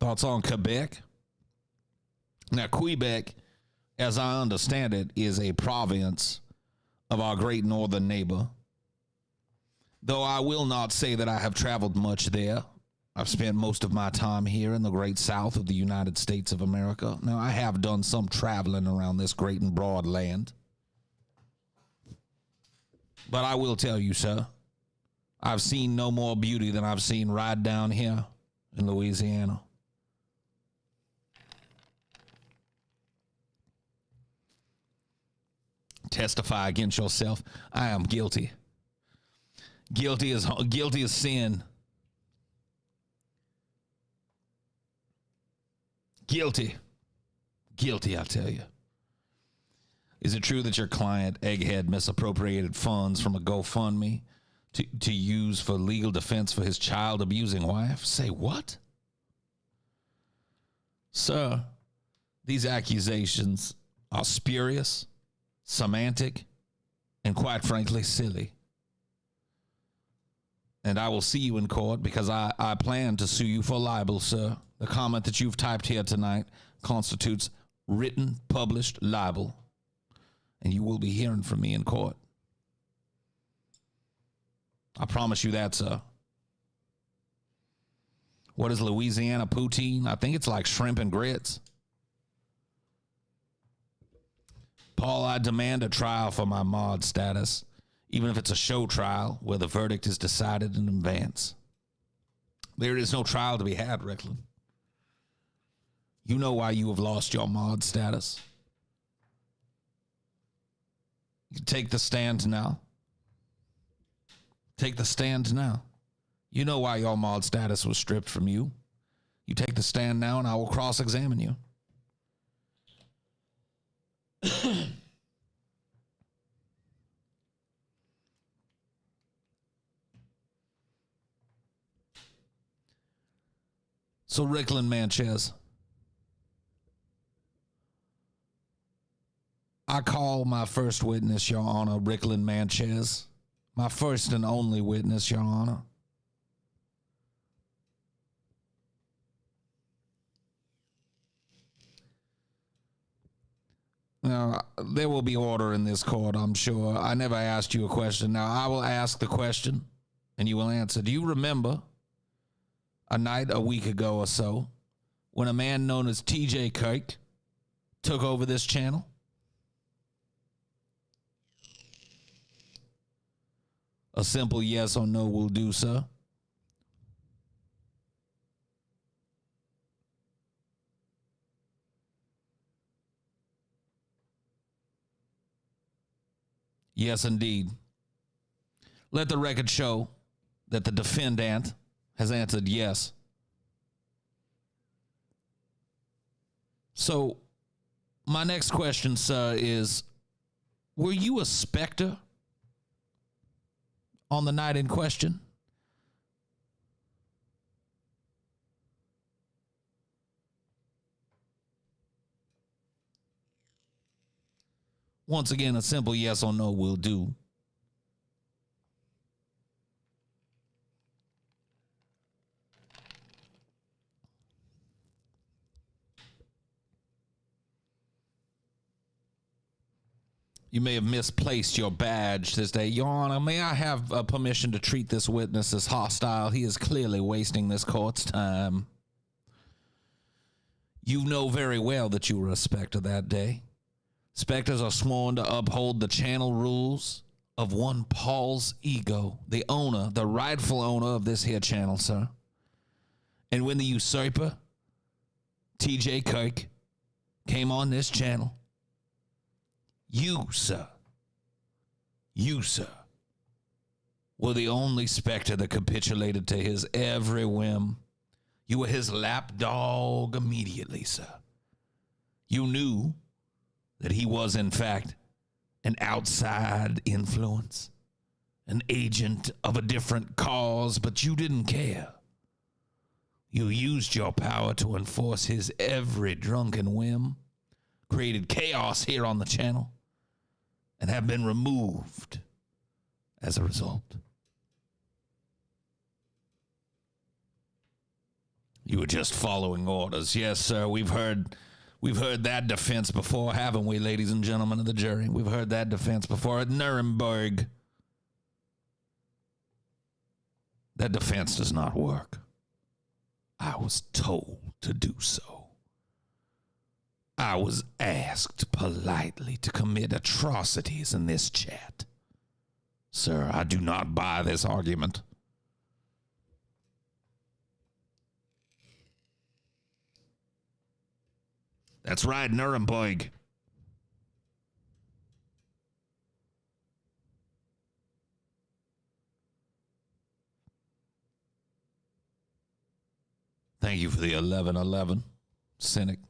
Thoughts on Quebec? Now, Quebec, as I understand it, is a province of our great northern neighbor. Though I will not say that I have traveled much there. I've spent most of my time here in the great south of the United States of America. Now, I have done some traveling around this great and broad land. But I will tell you, sir, I've seen no more beauty than I've seen right down here in Louisiana. Testify against yourself. I am guilty. Guilty as sin. Guilty. Guilty, I tell you. Is it true that your client, Egghead, misappropriated funds from a GoFundMe to use for legal defense for his child-abusing wife? Say what? Sir, these accusations are spurious, semantic, and quite frankly, silly. And I will see you in court because I plan to sue you for libel, sir. The comment that you've typed here tonight constitutes written, published libel. And you will be hearing from me in court. I promise you that, sir. What is Louisiana poutine? I think it's like shrimp and grits. Paul, I demand a trial for my mod status, even if it's a show trial where the verdict is decided in advance. There is no trial to be had, Recklin. You know why you have lost your mod status. You can take the stand now. Take the stand now. You know why your mod status was stripped from you. You take the stand now and I will cross-examine you. So, Rickland Manchez, I call my first witness, Your Honor, Rickland Manchez. My first and only witness, Your Honor. Now, there will be order in this court, I'm sure. I never asked you a question. Now, I will ask the question, and you will answer. Do you remember a night a week ago or so when a man known as TJ Kirk took over this channel? A simple yes or no will do, sir. Yes, indeed. Let the record show that the defendant has answered yes. So, my next question, sir, is, were you a specter on the night in question? Once again, a simple yes or no will do. You may have misplaced your badge this day. Your Honor, may I have permission to treat this witness as hostile? He is clearly wasting this court's time. You know very well that you were a specter that day. Specters are sworn to uphold the channel rules of one Paul's ego, the owner, the rightful owner of this here channel, sir. And when the usurper, TJ Kirk, came on this channel, you, sir, were the only specter that capitulated to his every whim. You were his lapdog immediately, sir. You knew that he was, in fact, an outside influence, an agent of a different cause, but you didn't care. You used your power to enforce his every drunken whim, created chaos here on the channel, and have been removed as a result. You were just following orders. Yes, sir, we've heard that defense before, haven't we, ladies and gentlemen of the jury? We've heard that defense before at Nuremberg. That defense does not work. I was told to do so. I was asked politely to commit atrocities in this chat. Sir, I do not buy this argument. That's right, Nuremberg. Thank you for the 1111, cynic.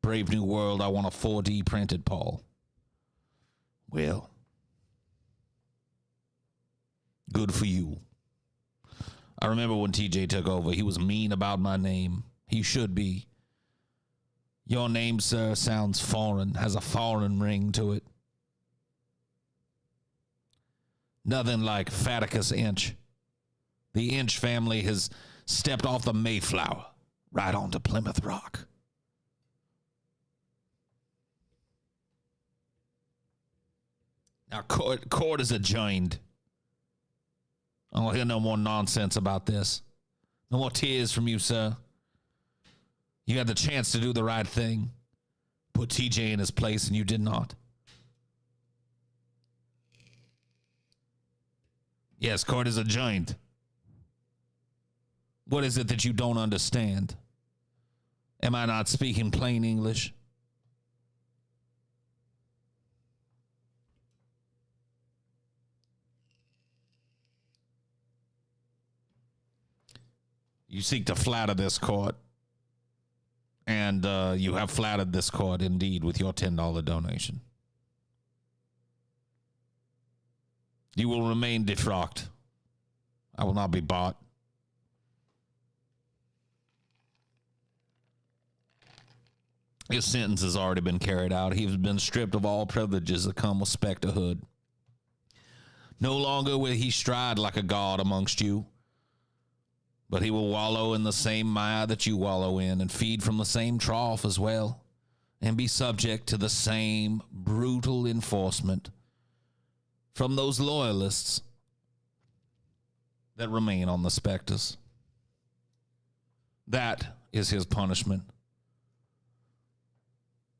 Brave New World, I want a 4D printed, Paul. Well, good for you. I remember when TJ took over, he was mean about my name. He should be. Your name, sir, sounds foreign, has a foreign ring to it. Nothing like Faticus Inch. The Inch family has stepped off the Mayflower right onto Plymouth Rock. Now, court is adjourned. I don't hear no more nonsense about this. No more tears from you, sir. You had the chance to do the right thing. Put TJ in his place, and you did not. Yes, court is adjourned. What is it that you don't understand? Am I not speaking plain English? You seek to flatter this court. And you have flattered this court indeed with your $10 donation. You will remain defrocked. I will not be bought. His sentence has already been carried out. He has been stripped of all privileges that come with specterhood. No longer will he stride like a god amongst you, but he will wallow in the same mire that you wallow in and feed from the same trough as well, and be subject to the same brutal enforcement from those loyalists that remain on the specters. That is his punishment.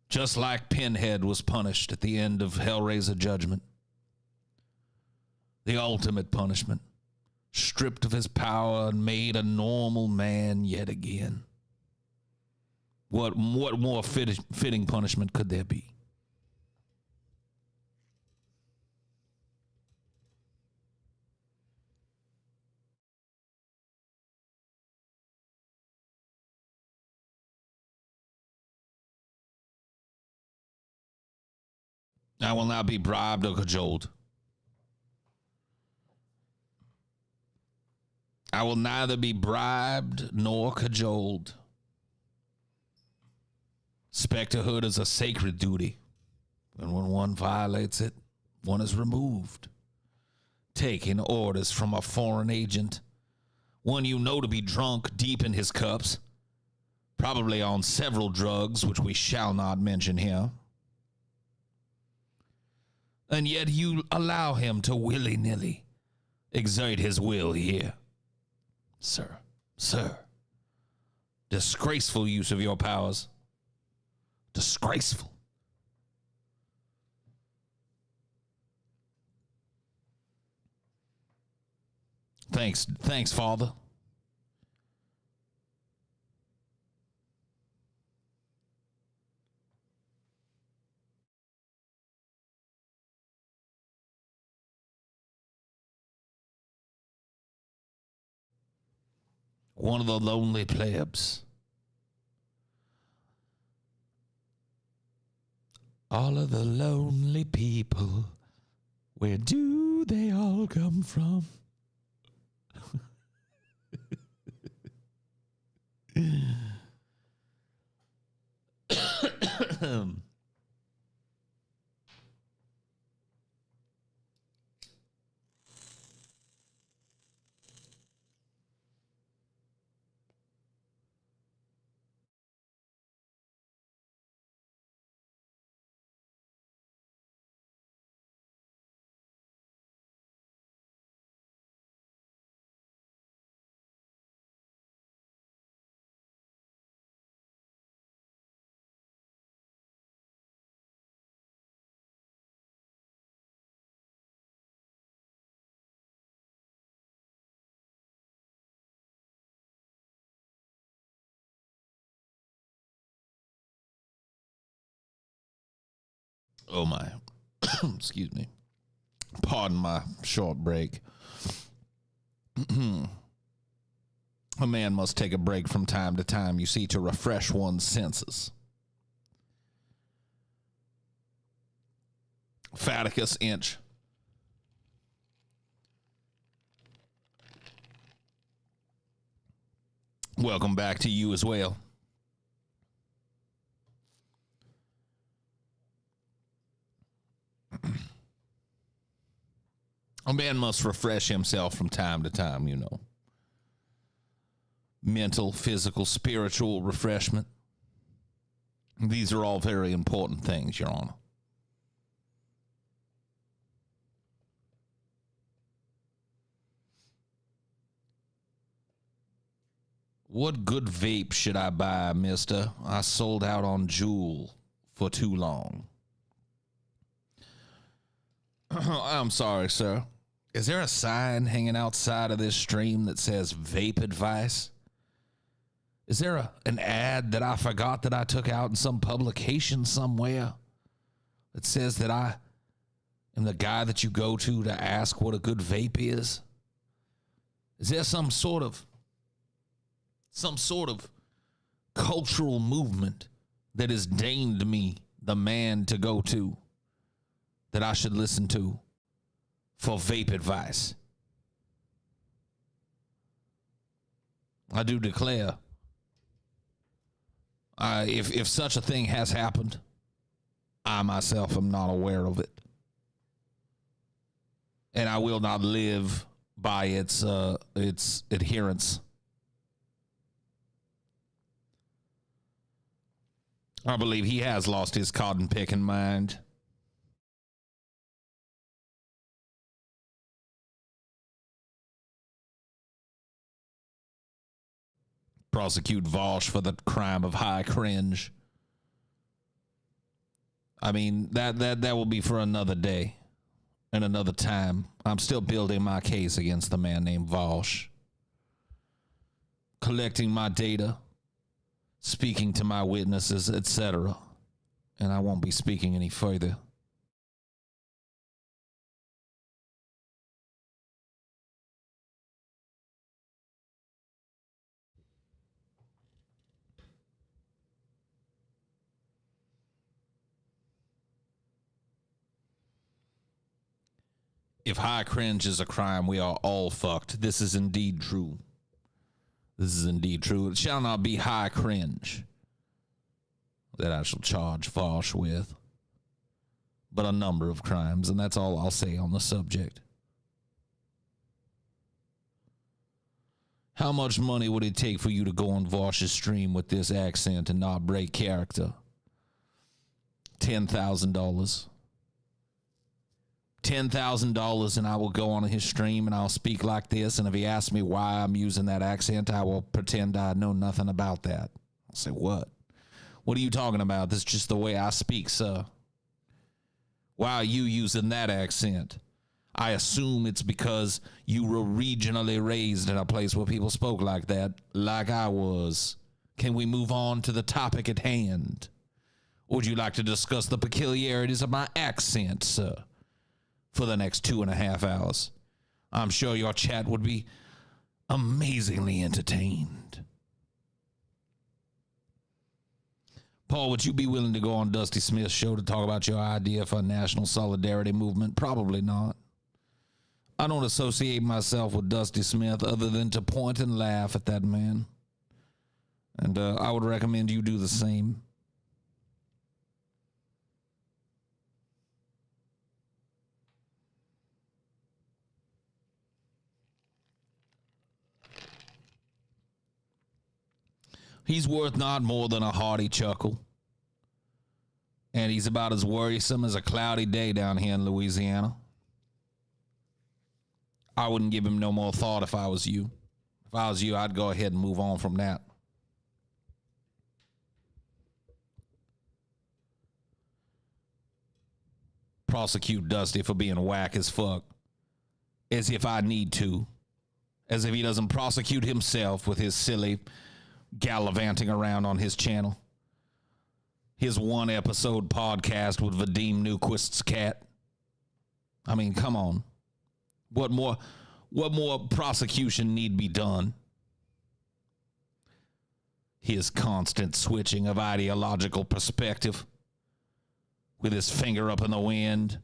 Just like Pinhead was punished at the end of Hellraiser Judgment. The ultimate punishment. Stripped of his power and made a normal man yet again. What more fitting punishment could there be? I will not be bribed or cajoled. I will neither be bribed nor cajoled. Specterhood is a sacred duty, and when one violates it, one is removed. Taking orders from a foreign agent, one you know to be drunk deep in his cups, probably on several drugs which we shall not mention here. And yet you allow him to willy-nilly exert his will here. Sir, disgraceful use of your powers. Disgraceful. Thanks, Father. One of the lonely plebs. All of the lonely people, where do they all come from? Oh my, excuse me. Pardon my short break. A man must take a break from time to time, you see, to refresh one's senses. Faticus Inch. Welcome back to you as well. A man must refresh himself from time to time, you know. Mental, physical, spiritual refreshment. These are all very important things, Your Honor. What good vape should I buy, mister? I sold out on Juul for too long. I'm sorry, sir. Is there a sign hanging outside of this stream that says vape advice? Is there an ad that I forgot that I took out in some publication somewhere that says that I am the guy that you go to ask what a good vape is? Is there some sort of cultural movement that has deigned me the man to go to that I should listen to for vape advice? I do declare, if such a thing has happened, I myself am not aware of it. And I will not live by its adherence. I believe he has lost his cotton picking mind. Prosecute Vosh for the crime of high cringe. I mean, that will be for another day and another time. I'm still building my case against the man named Vosh. Collecting my data, speaking to my witnesses, etc. And I won't be speaking any further. If high cringe is a crime, we are all fucked. This is indeed true. This is indeed true. It shall not be high cringe that I shall charge Vosh with, but a number of crimes, and that's all I'll say on the subject. How much money would it take for you to go on Vosh's stream with this accent and not break character? $10,000. $10,000 and I will go on his stream and I'll speak like this, and if he asks me why I'm using that accent, I will pretend I know nothing about that. I'll say, what? What are you talking about? This is just the way I speak, sir. Why are you using that accent? I assume it's because you were regionally raised in a place where people spoke like that, like I was. Can we move on to the topic at hand? Or would you like to discuss the peculiarities of my accent, sir, for the next 2.5 hours? I'm sure your chat would be amazingly entertained. Paul, would you be willing to go on Dusty Smith's show to talk about your idea for a national solidarity movement? Probably not. I don't associate myself with Dusty Smith other than to point and laugh at that man. And I would recommend you do the same. He's worth not more than a hearty chuckle. And he's about as worrisome as a cloudy day down here in Louisiana. I wouldn't give him no more thought if I was you. If I was you, I'd go ahead and move on from that. Prosecute Dusty for being whack as fuck. As if I need to. As if he doesn't prosecute himself with his silly gallivanting around on his channel. His one episode podcast with Vadim Newquist's cat. I mean, come on. What more prosecution need be done? his constant switching of ideological perspective, with his finger up in the wind.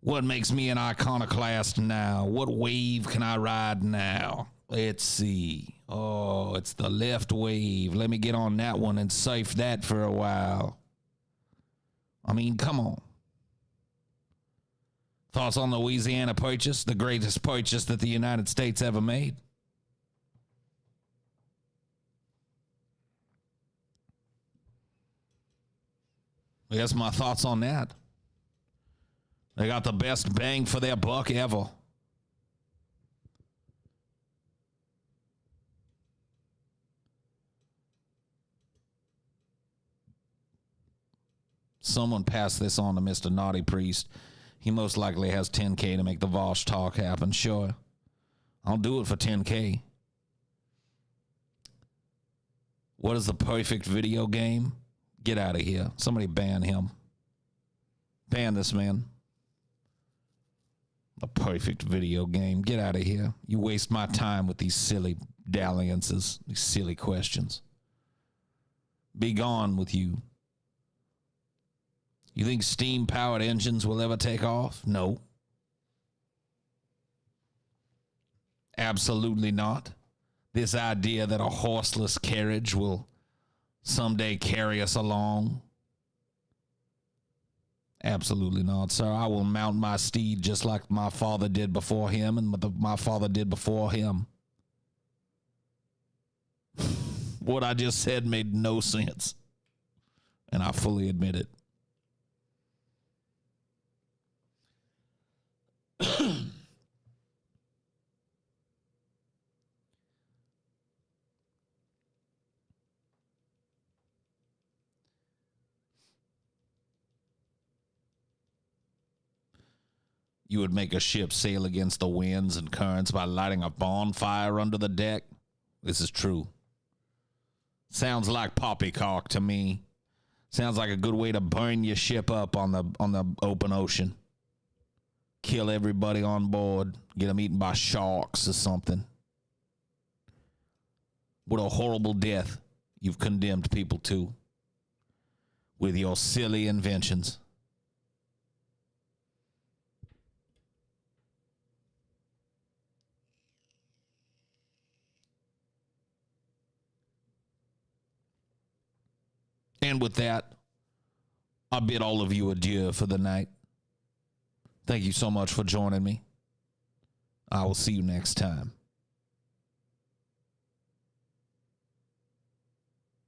What makes me an iconoclast now? What wave can I ride now? Let's see. Oh, it's the left wave. Let me get on that one and safe that for a while. I mean, come on. Thoughts on the Louisiana Purchase, the greatest purchase that the United States ever made? That's my thoughts on that. They got the best bang for their buck ever. Someone pass this on to Mr. Naughty Priest. He most likely has 10K to make the Vosh talk happen. Sure. I'll do it for 10K. What is the perfect video game? Get out of here. Somebody ban him. Ban this man. The perfect video game. Get out of here. You waste my time with these silly dalliances, these silly questions. Be gone with you. You think steam-powered engines will ever take off? No. Absolutely not. This idea that a horseless carriage will someday carry us along? Absolutely not, sir. I will mount my steed just like my father did before him and my father did before him. What I just said made no sense, and I fully admit it. You would make a ship sail against the winds and currents by lighting a bonfire under the deck? This is true. Sounds like poppycock to me. Sounds like a good way to burn your ship up on the open ocean. Kill everybody on board. Get them eaten by sharks or something. What a horrible death you've condemned people to with your silly inventions. And with that, I bid all of you adieu for the night. Thank you so much for joining me. I will see you next time.